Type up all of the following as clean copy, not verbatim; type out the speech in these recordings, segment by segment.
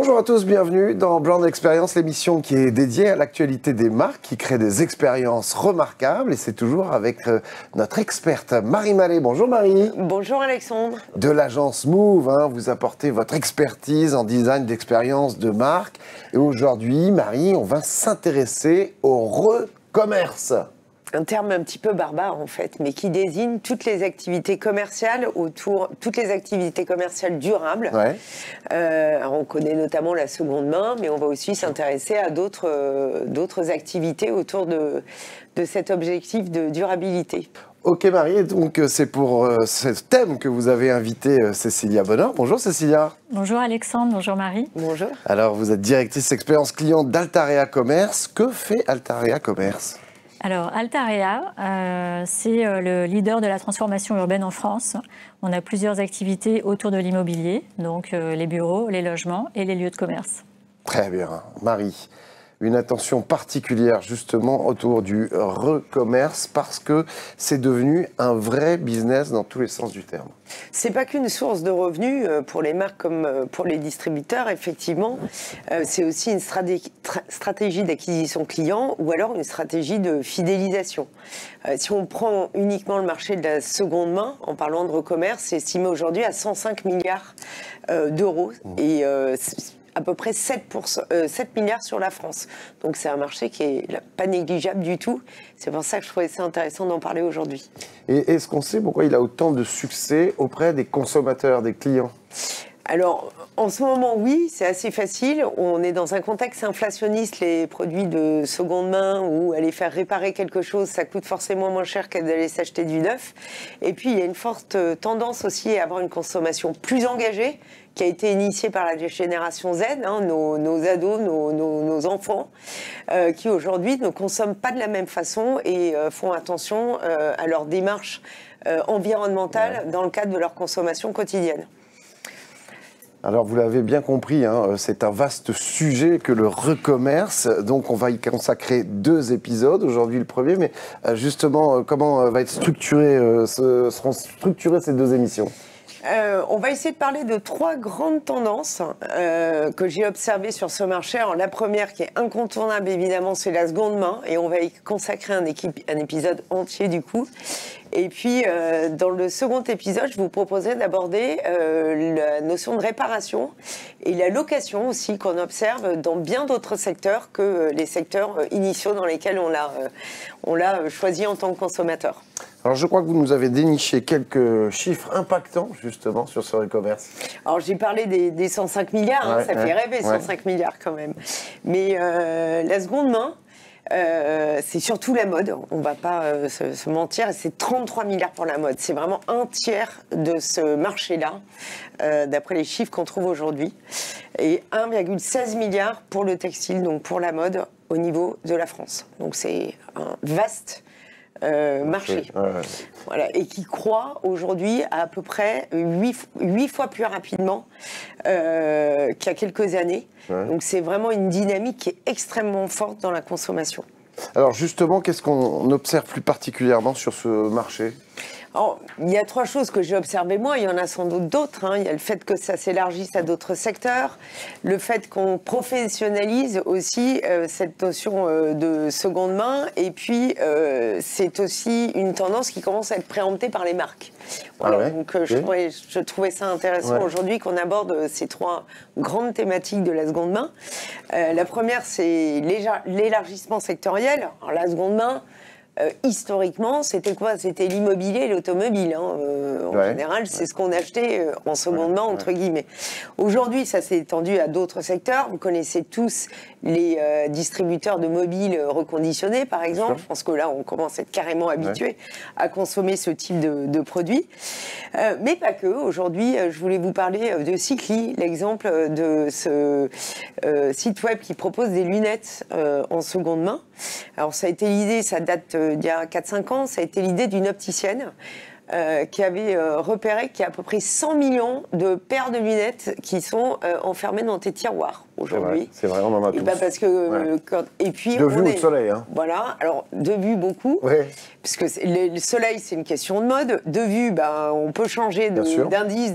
Bonjour à tous, bienvenue dans Brand Experience, l'émission qui est dédiée à l'actualité des marques, qui crée des expériences remarquables. Et c'est toujours avec notre experte Marie Mallet. Bonjour Marie. Bonjour Alexandre. De l'agence Move, vous apportez votre expertise en design d'expérience de marque. Et aujourd'hui, Marie, on va s'intéresser au re-commerce. Un terme un petit peu barbare en fait, mais qui désigne toutes les activités commerciales durables. Ouais. Alors on connaît notamment la seconde main, mais on va aussi s'intéresser à d'autres activités autour de cet objectif de durabilité. Ok Marie, donc c'est pour ce thème que vous avez invité Cécilia Bonheur. Bonjour Cécilia. Bonjour Alexandre, bonjour Marie. Bonjour. Alors vous êtes directrice expérience client d'Altarea Commerce. Que fait Altarea Commerce ? Alors Altarea, c'est le leader de la transformation urbaine en France. On a plusieurs activités autour de l'immobilier, donc les bureaux, les logements et les lieux de commerce. Très bien. Marie, une attention particulière justement autour du re-commerce parce que c'est devenu un vrai business dans tous les sens du terme. C'est pas qu'une source de revenus pour les marques comme pour les distributeurs, effectivement. C'est aussi une stratégie d'acquisition client ou alors une stratégie de fidélisation. Si on prend uniquement le marché de la seconde main, en parlant de re-commerce, c'est estimé aujourd'hui à 105 milliards d'euros et à peu près 7 milliards sur la France. Donc c'est un marché qui n'est pas négligeable du tout. C'est pour ça que je trouvais ça intéressant d'en parler aujourd'hui. Et est-ce qu'on sait pourquoi il a autant de succès auprès des consommateurs, des clients ? Alors, en ce moment, oui, c'est assez facile. On est dans un contexte inflationniste. Les produits de seconde main ou aller faire réparer quelque chose, ça coûte forcément moins cher que d'aller s'acheter du neuf. Et puis, il y a une forte tendance aussi à avoir une consommation plus engagée, qui a été initiée par la génération Z, nos ados, nos enfants, qui aujourd'hui ne consomment pas de la même façon et font attention à leur démarche environnementale dans le cadre de leur consommation quotidienne. Alors vous l'avez bien compris, c'est un vaste sujet que le re-commerce, donc on va y consacrer 2 épisodes, aujourd'hui le premier, mais justement comment seront structurées ces 2 émissions ? On va essayer de parler de 3 grandes tendances que j'ai observées sur ce marché. Alors, la première qui est incontournable, évidemment, c'est la seconde main. Et on va y consacrer un épisode entier, du coup. Et puis, dans le second épisode, je vous proposerai d'aborder la notion de réparation et la location aussi, qu'on observe dans bien d'autres secteurs que les secteurs initiaux dans lesquels on l'a choisi en tant que consommateur. Alors je crois que vous nous avez déniché quelques chiffres impactants justement sur ce e-commerce. Alors j'ai parlé des 105 milliards, ça fait rêver 105 milliards quand même. Mais la seconde main, c'est surtout la mode, on ne va pas se mentir, c'est 33 milliards pour la mode. C'est vraiment un tiers de ce marché-là, d'après les chiffres qu'on trouve aujourd'hui. Et 1,16 milliard pour le textile, donc pour la mode, au niveau de la France. Donc c'est un vaste marché. Voilà, et qui croît aujourd'hui à peu près 8 fois plus rapidement qu'il y a quelques années. Donc c'est vraiment une dynamique qui est extrêmement forte dans la consommation. Alors justement, qu'est-ce qu'on observe plus particulièrement sur ce marché ? Alors, il y a 3 choses que j'ai observées moi, il y en a sans doute d'autres. Il y a le fait que ça s'élargisse à d'autres secteurs, le fait qu'on professionnalise aussi cette notion de seconde main, et puis c'est aussi une tendance qui commence à être préemptée par les marques. Voilà, donc je trouvais ça intéressant aujourd'hui qu'on aborde ces 3 grandes thématiques de la seconde main. La première, c'est l'élargissement sectoriel. Alors, la seconde main, historiquement, c'était quoi ? C'était l'immobilier et l'automobile. En général, c'est ce qu'on achetait en seconde main, entre guillemets. Aujourd'hui, ça s'est étendu à d'autres secteurs. Vous connaissez tous les distributeurs de mobiles reconditionnés, par exemple. Je pense que là, on commence à être carrément habitué à consommer ce type de produits. Mais pas que. Aujourd'hui, je voulais vous parler de Cycli, l'exemple de ce site web qui propose des lunettes en seconde main. Alors, ça a été l'idée, ça date d'il y a 4-5 ans, ça a été l'idée d'une opticienne qui avait repéré qu'il y a à peu près 100 millions de paires de lunettes qui sont enfermées dans tes tiroirs aujourd'hui. C'est vrai, on en a tous. Parce que, et puis, de vue ou de soleil. Voilà, alors de vue beaucoup, puisque le soleil c'est une question de mode. De vue, on peut changer d'indice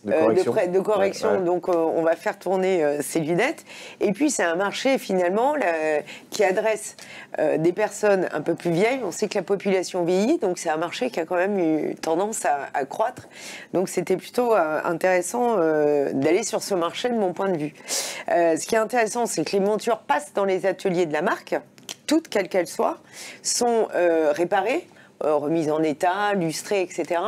de correction. Ouais. Donc on va faire tourner ces lunettes. Et puis c'est un marché finalement qui adresse des personnes un peu plus vieilles. On sait que la population vieillit, donc c'est un marché qui a quand même eu tendance à croître. Donc c'était plutôt intéressant d'aller sur ce marché de mon point de vue. Ce qui est intéressant, c'est que les montures passent dans les ateliers de la marque, toutes quelles qu'elles soient, sont réparées, remises en état, lustrées, etc.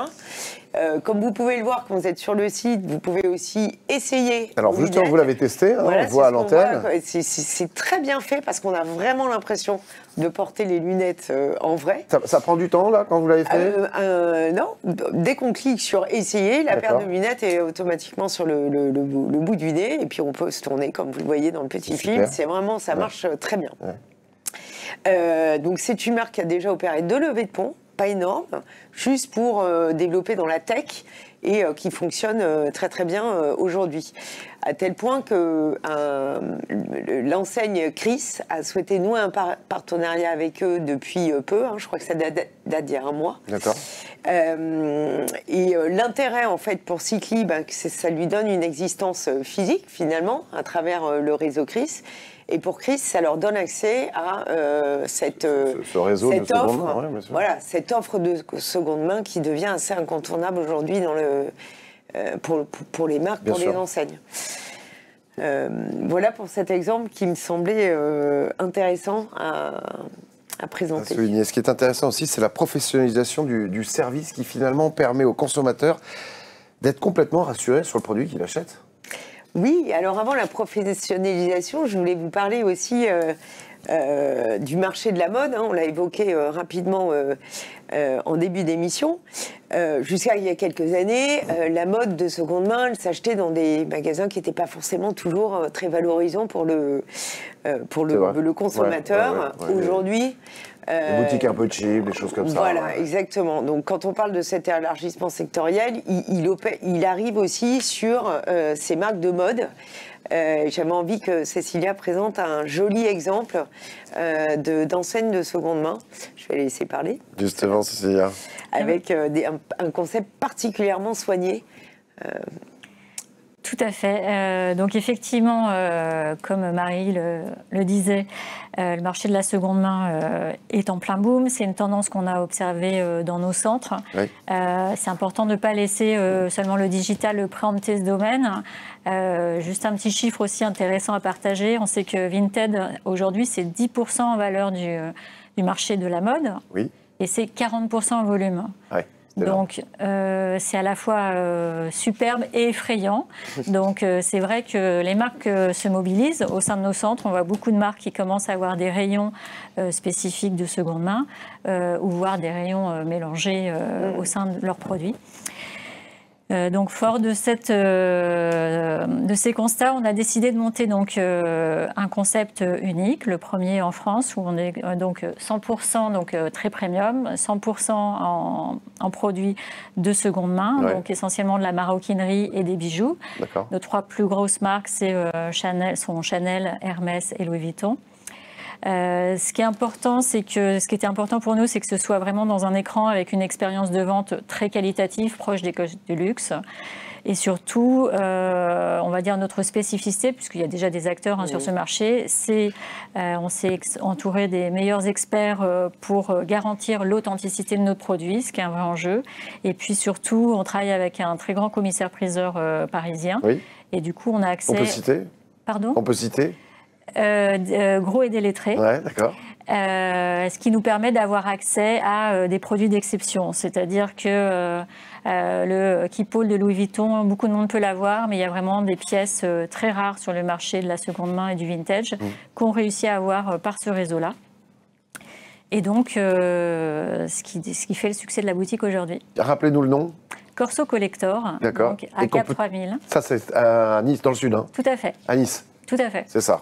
Comme vous pouvez le voir quand vous êtes sur le site, vous pouvez aussi essayer. Alors justement, vous l'avez testé, hein, voilà, on voit à l'antenne. C'est très bien fait parce qu'on a vraiment l'impression de porter les lunettes en vrai. Ça prend du temps là quand vous l'avez fait Non, dès qu'on clique sur essayer, la paire de lunettes est automatiquement sur le bout du nez et puis on peut se tourner comme vous le voyez dans le petit film. C'est vraiment, ça marche très bien. Ouais. Donc c'est une marque qui a déjà opéré 2 levées de fonds. Pas énorme, juste pour développer dans la tech et qui fonctionne très très bien aujourd'hui. À tel point que l'enseigne Chris a souhaité nouer un partenariat avec eux depuis peu, je crois que ça date d'il y a un mois. D'accord. Et l'intérêt en fait pour Cycli, ça lui donne une existence physique finalement à travers le réseau Chris. Et pour Chris, ça leur donne accès à ce réseau de seconde main. Ouais, voilà, cette offre de seconde main qui devient assez incontournable aujourd'hui pour les marques, bien pour sûr. Les enseignes. Voilà pour cet exemple qui me semblait intéressant à présenter. Ce qui est intéressant aussi, c'est la professionnalisation du service qui finalement permet au consommateur d'être complètement rassuré sur le produit qu'il achète. Oui, alors avant la professionnalisation, je voulais vous parler aussi du marché de la mode. On l'a évoqué rapidement en début d'émission. Jusqu'à il y a quelques années, la mode de seconde main, elle s'achetait dans des magasins qui n'étaient pas forcément toujours très valorisants pour le consommateur. Ouais. Aujourd'hui... les boutiques un peu cheap, des choses comme ça. Voilà, exactement. Donc, quand on parle de cet élargissement sectoriel, il arrive aussi sur ces marques de mode. J'avais envie que Cécilia présente un joli exemple d'enseigne de seconde main. Je vais la laisser parler. Justement, Cécilia. Avec un concept particulièrement soigné. Tout à fait. Donc effectivement, comme Marie le disait, le marché de la seconde main est en plein boom. C'est une tendance qu'on a observée dans nos centres. Oui. C'est important de ne pas laisser seulement le digital préempter ce domaine. Juste un petit chiffre aussi intéressant à partager. On sait que Vinted, aujourd'hui, c'est 10% en valeur du marché de la mode. Oui. Et c'est 40% en volume. Oui. Donc, c'est à la fois superbe et effrayant. Donc, c'est vrai que les marques se mobilisent. Au sein de nos centres, on voit beaucoup de marques qui commencent à avoir des rayons spécifiques de seconde main ou voire des rayons mélangés au sein de leurs produits. Donc, fort de ces constats, on a décidé de monter donc un concept unique, le premier en France, où on est donc 100% donc très premium, 100% en produits de seconde main, ouais. Donc essentiellement de la maroquinerie et des bijoux. Nos 3 plus grosses marques, c'est Chanel, Hermès et Louis Vuitton. Ce qui était important pour nous, c'est que ce soit vraiment dans un écran avec une expérience de vente très qualitative, proche des codes du luxe. Et surtout, on va dire notre spécificité, puisqu'il y a déjà des acteurs sur ce marché, c'est on s'est entouré des meilleurs experts pour garantir l'authenticité de notre produit, ce qui est un vrai enjeu. Et puis surtout, on travaille avec un très grand commissaire-priseur parisien. Oui. Et du coup, on a accès... On peut citer ? Pardon ? On peut citer ? Gros et délettrés. Ouais, d'accord. Ce qui nous permet d'avoir accès à des produits d'exception. C'est-à-dire que le Keepall de Louis Vuitton, beaucoup de monde peut l'avoir, mais il y a vraiment des pièces très rares sur le marché de la seconde main et du vintage qu'on réussit à avoir par ce réseau-là. Et donc, ce qui fait le succès de la boutique aujourd'hui. Rappelez-nous le nom. Corso Collector, donc à Cap 3000. Ça, c'est à Nice, dans le sud. Hein. Tout à fait. À Nice. Tout à fait. C'est ça.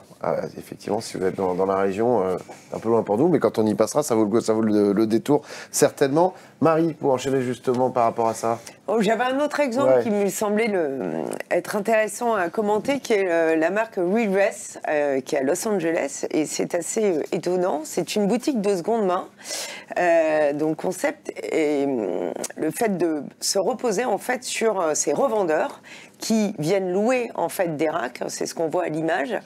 Effectivement, si vous êtes dans la région, un peu loin pour nous, mais quand on y passera, ça vaut le détour, certainement. Marie, pour enchaîner justement par rapport à ça. Oh, j'avais un autre exemple qui me semblait être intéressant à commenter, qui est la marque Redress, qui est à Los Angeles, et c'est assez étonnant. C'est une boutique de seconde main. Donc, concept est le fait de se reposer en fait sur ces revendeurs qui viennent louer en fait des racks, c'est ce qu'on voit à l'image.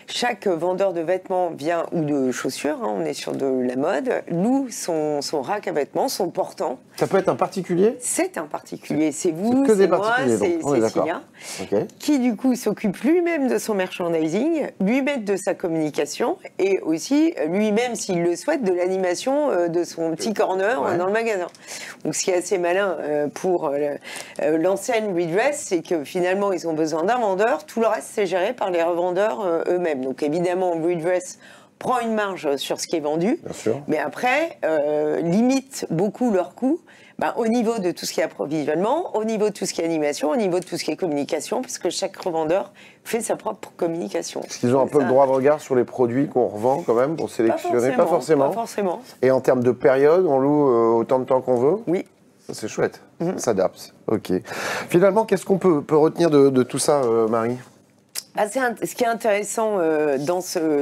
Chaque vendeur de vêtements vient, ou de chaussures, hein, on est sur de la mode, loue son rack à vêtements, son portant. Ça peut être un particulier? C'est un particulier, c'est vous, c'est c'est moi, c'est Cilia, qui du coup s'occupe lui-même de son merchandising, lui-même de sa communication et aussi lui-même, s'il le souhaite, de l'animation de son petit corner dans le magasin. Donc ce qui est assez malin pour l'enseigne Redress, c'est que finalement ils ont besoin d'un vendeur, tout le reste c'est géré par les revendeurs eux-mêmes. Donc évidemment Redress prend une marge sur ce qui est vendu, mais après limite beaucoup leurs coûts au niveau de tout ce qui est approvisionnement, au niveau de tout ce qui est animation, au niveau de tout ce qui est communication, parce que chaque revendeur fait sa propre communication. Est-ce qu'ils ont un peu le droit de regard sur les produits qu'on revend quand même pour sélectionner? Pas forcément. Pas forcément. Et en termes de période, on loue autant de temps qu'on veut? Oui. C'est chouette, ça s'adapte. Ok. Finalement, qu'est-ce qu'on peut retenir de tout ça, Marie? Ce qui est intéressant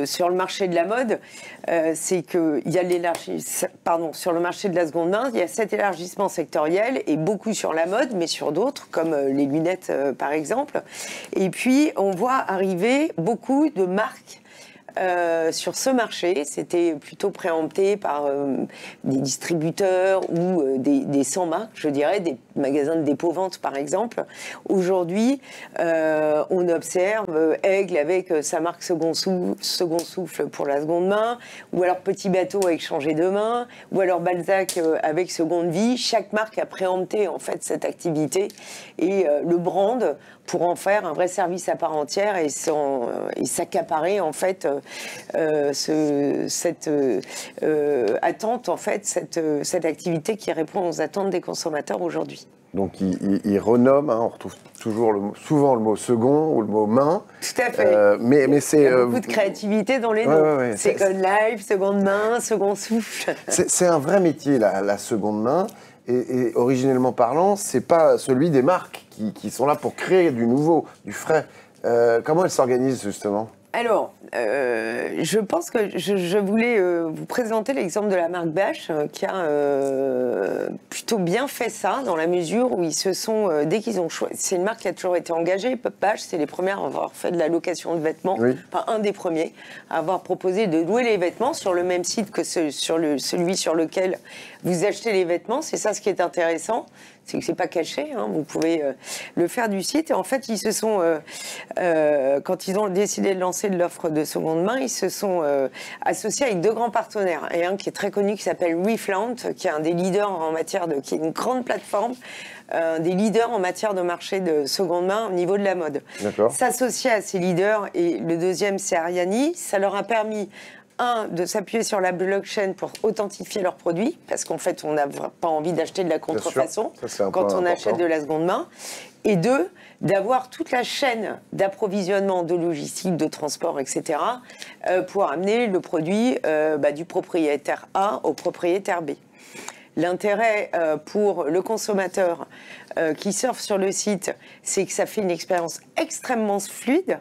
sur le marché de la mode, c'est qu'il y a sur le marché de la seconde main, il y a cet élargissement sectoriel et beaucoup sur la mode, mais sur d'autres, comme les lunettes par exemple. Et puis, on voit arriver beaucoup de marques sur ce marché. C'était plutôt préempté par des distributeurs ou des sans marques, je dirais, des magasins de dépôt-vente par exemple. Aujourd'hui, on observe Aigle avec sa marque Second Souffle pour la seconde main, ou alors Petit Bateau avec Changer de main, ou alors Balzac avec Seconde Vie. Chaque marque a préempté en fait cette activité et le brand pour en faire un vrai service à part entière et s'accaparer en fait cette attente, en fait, cette activité qui répond aux attentes des consommateurs aujourd'hui. Donc il renomme, on retrouve souvent le mot second ou le mot main. Tout à fait. Mais c'est... Il y a beaucoup de créativité dans les noms. Second Life, seconde main, second souffle. C'est un vrai métier, la seconde main. Et originellement parlant, c'est pas celui des marques qui sont là pour créer du nouveau, du frais. Comment elles s'organisent justement ? Alors, je pense que je voulais vous présenter l'exemple de la marque Bache qui a plutôt bien fait ça dans la mesure où ils se sont, dès qu'ils ont choisi, c'est une marque qui a toujours été engagée, Bache, c'est les premières à avoir fait de la location de vêtements, enfin un des premiers à avoir proposé de louer les vêtements sur le même site que celui sur lequel vous achetez les vêtements. C'est ça ce qui est intéressant. C'est que c'est pas caché, vous pouvez le faire du site. Et en fait, ils se sont, quand ils ont décidé de lancer de l'offre de seconde main, ils se sont associés avec deux grands partenaires. Et un qui est très connu, qui s'appelle Reflaunt, qui est un des leaders en matière qui est une grande plateforme, des leaders en matière de marché de seconde main au niveau de la mode. S'associer à ces leaders, et le deuxième, c'est Ariani, ça leur a permis de s'appuyer sur la blockchain pour authentifier leurs produits, parce qu'en fait, on n'a pas envie d'acheter de la contrefaçon quand on achète de la seconde main. Et deux, d'avoir toute la chaîne d'approvisionnement, de logistique, de transport, etc., pour amener le produit du propriétaire A au propriétaire B. L'intérêt pour le consommateur qui surfe sur le site, c'est que ça fait une expérience extrêmement fluide.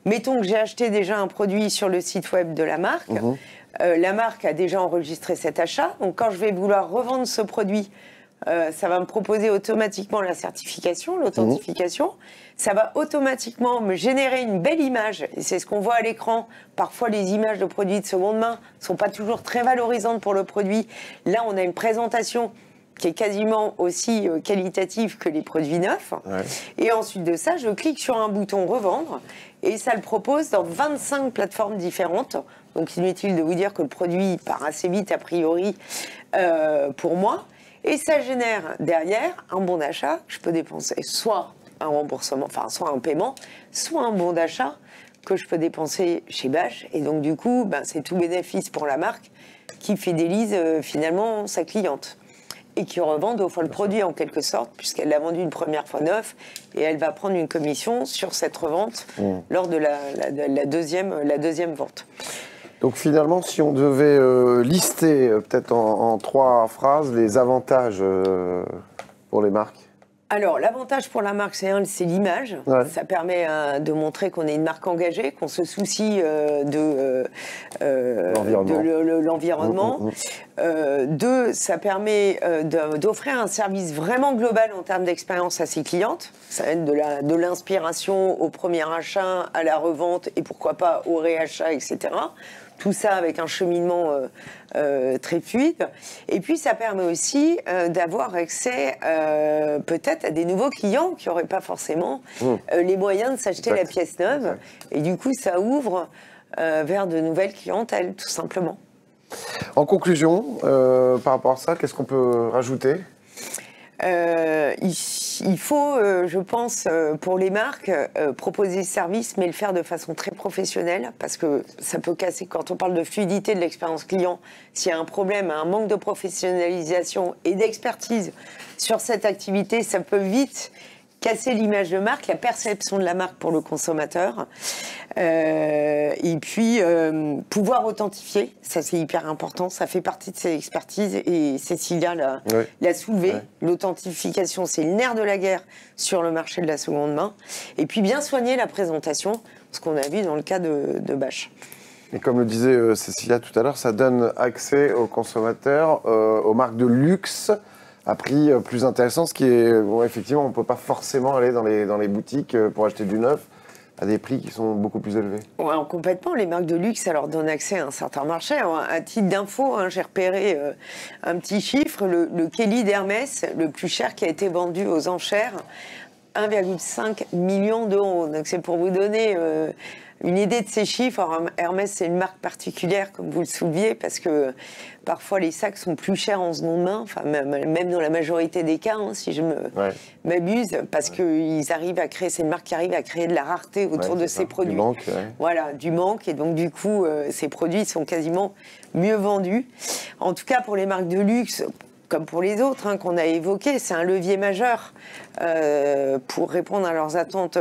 Mettons que j'ai acheté déjà un produit sur le site web de la marque. La marque a déjà enregistré cet achat. Donc quand je vais vouloir revendre ce produit, ça va me proposer automatiquement la certification, l'authentification. Ça va automatiquement me générer une belle image. Et c'est ce qu'on voit à l'écran. Parfois, les images de produits de seconde main ne sont pas toujours très valorisantes pour le produit. Là, on a une présentation qui est quasiment aussi qualitative que les produits neufs. Et ensuite de ça, je clique sur un bouton « Revendre » et ça le propose dans 25 plateformes différentes. Donc, inutile de vous dire que le produit part assez vite, a priori, pour moi. Et ça génère derrière un bon d'achat que je peux dépenser, soit un remboursement, enfin soit un paiement, soit un bon d'achat que je peux dépenser chez Bache. Et donc du coup, c'est tout bénéfice pour la marque qui fidélise finalement sa cliente et qui revend deux fois le produit en quelque sorte, puisqu'elle l'a vendu une première fois neuf et elle va prendre une commission sur cette revente lors de la deuxième vente. Donc finalement, si on devait lister peut-être en 3 phrases les avantages pour les marques. Alors, l'avantage pour la marque, c'est l'image. Ouais. Ça permet de montrer qu'on est une marque engagée, qu'on se soucie de l'environnement. Deux, ça permet d'offrir un service vraiment global en termes d'expérience à ses clientes. Ça va être de l'inspiration au premier achat, à la revente et pourquoi pas au réachat, etc. Tout ça avec un cheminement très fluide. Et puis, ça permet aussi d'avoir accès peut-être à des nouveaux clients qui n'auraient pas forcément les moyens de s'acheter la pièce neuve. Exact. Et du coup, ça ouvre vers de nouvelles clientèles, tout simplement. En conclusion, par rapport à ça, qu'est-ce qu'on peut rajouter ? Il faut, je pense, pour les marques, proposer ce service, mais le faire de façon très professionnelle, parce que ça peut casser, quand on parle de fluidité de l'expérience client, s'il y a un problème, un manque de professionnalisation et d'expertise sur cette activité, ça peut vite casser l'image de marque, la perception de la marque pour le consommateur. Et puis, pouvoir authentifier, ça c'est hyper important, ça fait partie de ses expertises et Cécilia l'a soulevé. Ouais. L'authentification, c'est le nerf de la guerre sur le marché de la seconde main. Et puis bien soigner la présentation, ce qu'on a vu dans le cas de Bâche. Et comme le disait Cécilia tout à l'heure, ça donne accès aux consommateurs, aux marques de luxe, à prix plus intéressant, ce qui est, bon, effectivement, on ne peut pas forcément aller dans les boutiques pour acheter du neuf à des prix qui sont beaucoup plus élevés. Ouais, complètement. Les marques de luxe, ça leur donne accès à un certain marché. À titre d'info, j'ai repéré un petit chiffre, le Kelly d'Hermès, le plus cher qui a été vendu aux enchères, 1,5 million d'euros. Donc c'est pour vous donner une idée de ces chiffres. Alors, Hermès, c'est une marque particulière, comme vous le souleviez, parce que parfois les sacs sont plus chers en seconde main, enfin, même dans la majorité des cas, si je m'abuse, parce qu'ils arrivent à créer, c'est une marque qui arrive à créer de la rareté autour de ses produits. Du manque, Voilà, du manque, et donc du coup, ces produits sont quasiment mieux vendus. En tout cas, pour les marques de luxe, comme pour les autres qu'on a évoqués, c'est un levier majeur pour répondre à leurs attentes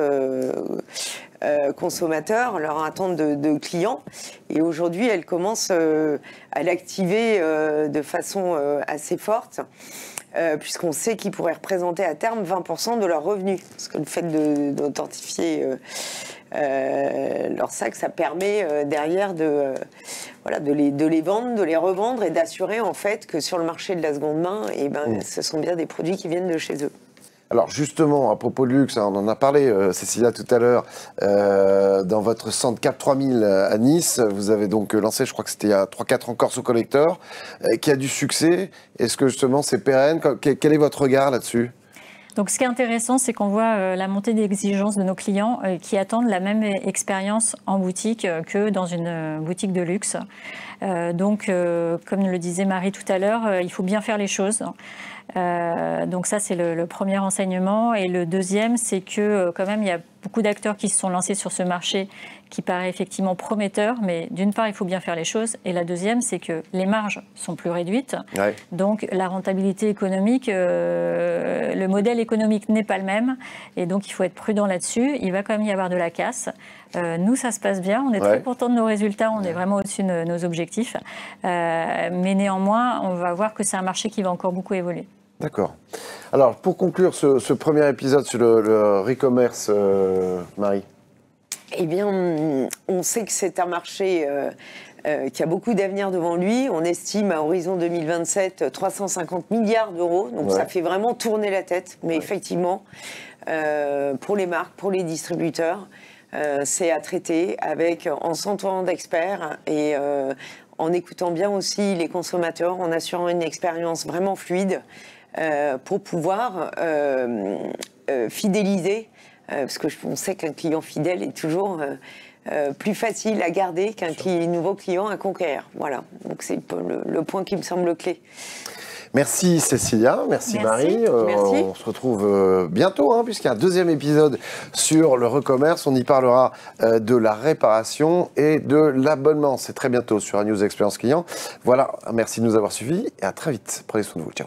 consommateurs, leurs attentes de clients. Et aujourd'hui, elles commencent à l'activer de façon assez forte, puisqu'on sait qu'ils pourraient représenter à terme 20% de leurs revenus. Parce que le fait d'authentifier leur sac, ça permet derrière de les vendre, de les revendre et d'assurer en fait que sur le marché de la seconde main, ce sont bien des produits qui viennent de chez eux. Alors justement, à propos de luxe, on en a parlé, Cécilia, tout à l'heure, dans votre centre Cap 3000 à Nice, vous avez donc lancé, je crois que c'était il y a 3-4 ans, Corso Collector, qui a du succès. Est-ce que justement c'est pérenne ? Quel est votre regard là-dessus ? Donc, ce qui est intéressant, c'est qu'on voit la montée d'exigence de nos clients qui attendent la même expérience en boutique que dans une boutique de luxe. Donc, comme le disait Marie tout à l'heure, il faut bien faire les choses. Donc ça, c'est le premier enseignement. Et le deuxième, c'est que quand même, il y a beaucoup d'acteurs qui se sont lancés sur ce marché qui paraît effectivement prometteur. Mais d'une part, il faut bien faire les choses. Et la deuxième, c'est que les marges sont plus réduites. Ouais. Donc la rentabilité économique, le modèle économique n'est pas le même. Et donc, il faut être prudent là-dessus. Il va quand même y avoir de la casse. Nous, ça se passe bien. On est très contents de nos résultats. On est vraiment au-dessus de nos objectifs. Mais néanmoins, on va voir que c'est un marché qui va encore beaucoup évoluer. D'accord. Alors, pour conclure ce premier épisode sur le e-commerce, Marie. Eh bien, on sait que c'est un marché qui a beaucoup d'avenir devant lui. On estime à horizon 2027 350 milliards d'euros. Donc, ça fait vraiment tourner la tête. Mais effectivement, pour les marques, pour les distributeurs, c'est à traiter en s'entourant d'experts et en écoutant bien aussi les consommateurs, en assurant une expérience vraiment fluide pour pouvoir fidéliser, parce qu'on sait qu'un client fidèle est toujours plus facile à garder qu'un nouveau client à conquérir. Voilà, donc c'est le point qui me semble clé. Merci Cécilia, merci Marie. Merci. On se retrouve bientôt, puisqu'il y a un deuxième épisode sur le e-commerce. On y parlera de la réparation et de l'abonnement. C'est très bientôt sur la News Expérience Client. Voilà, merci de nous avoir suivis et à très vite. Prenez soin de vous. Ciao.